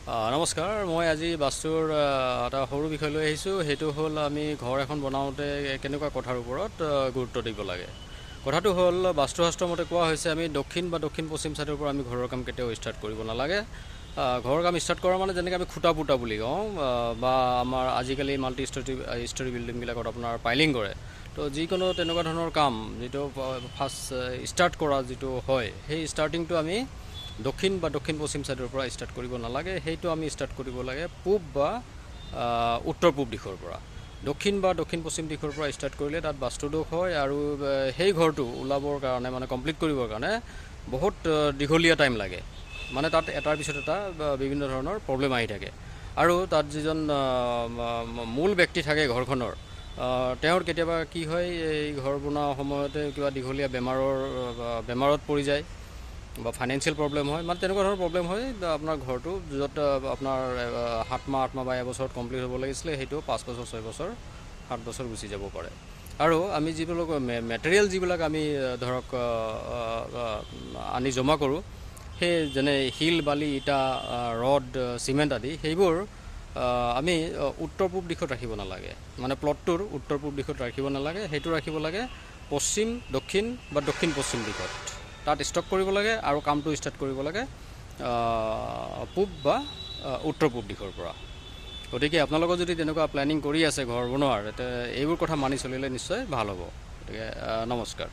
নমস্কাৰ, মই আজি বাস্তুৰ এটা সৰু বিষয় লৈ আহিছোঁ। সেইটো হ'ল আমি ঘৰ এখন বনাওঁতে কেনেকুৱা কথাৰ ওপৰত গুৰুত্ব দিব লাগে। কথাটো হ'ল বাস্তুশাস্ত্ৰৰ মতে কোৱা হৈছে আমি দক্ষিণ বা দক্ষিণ পশ্চিম ছাইডৰ পৰা আমি ঘৰৰ কাম কেতিয়াও ষ্টাৰ্ট কৰিব নালাগে। ঘৰৰ কাম ষ্টাৰ্ট কৰা মানে যেনেকৈ আমি খুটা পুটা বুলি কওঁ, বা আমাৰ আজিকালি মাল্টি ষ্টৰী বিল্ডিংবিলাকত আপোনাৰ পাইলিং কৰে। তো যিকোনো তেনেকুৱা ধৰণৰ কাম যিটো ফাৰ্ষ্ট ষ্টাৰ্ট কৰা যিটো হয়, সেই ষ্টাৰ্টিংটো আমি দক্ষিণ বা দক্ষিণ পশ্চিম ছাইডৰ পৰা ষ্টাৰ্ট কৰিব নালাগে। সেইটো আমি ষ্টাৰ্ট কৰিব লাগে পূব বা উত্তৰ পূব দিশৰ পৰা। দক্ষিণ বা দক্ষিণ পশ্চিম দিশৰ পৰা ষ্টাৰ্ট কৰিলে তাত বাস্তুদোষ হয়, আৰু সেই ঘৰটো ওলাবৰ কাৰণে মানে কমপ্লিট কৰিবৰ কাৰণে বহুত দীঘলীয়া টাইম লাগে। মানে তাত এটাৰ পিছত এটা বিভিন্ন ধৰণৰ প্ৰব্লেম আহি থাকে। আৰু তাত যিজন মূল ব্যক্তি থাকে ঘৰখনৰ, তেওঁৰ কেতিয়াবা কি হয়, এই ঘৰ বনোৱা সময়তে কিবা দীঘলীয়া বেমাৰত পৰি যায় বা ফাইনেন্সিয়েল প্ৰব্লেম হয়। মানে তেনেকুৱা ধৰণৰ প্ৰব্লেম হয়। আপোনাৰ ঘৰটো য'ত আপোনাৰ 7 মাহ 8 মাহ বা এবছৰত কমপ্লিট হ'ব লাগিছিলে, সেইটো 5 বছৰ 6 বছৰ 7 বছৰ গুচি যাব পাৰে। আৰু আমি যিবিলাক মেটেৰিয়েল যিবিলাক আমি ধৰক আনি জমা কৰোঁ, সেই যেনে শিল বালি ইটা ৰড চিমেণ্ট আদি, সেইবোৰ আমি উত্তৰ পূব দিশত ৰাখিব নালাগে। মানে প্লটটোৰ উত্তৰ পূব দিশত ৰাখিব নালাগে, সেইটো ৰাখিব লাগে পশ্চিম দক্ষিণ বা দক্ষিণ পশ্চিম দিশত। তাত ষ্টক কৰিব লাগে আৰু কামটো ষ্টাৰ্ট কৰিব লাগে পূব বা উত্তৰ পূব দিশৰ পৰা। গতিকে আপোনালোকৰ যদি তেনেকুৱা প্লেনিং কৰি আছে ঘৰ বনোৱাৰ, এইবোৰ কথা মানি চলিলে নিশ্চয় ভাল হ'ব। গতিকে নমস্কাৰ।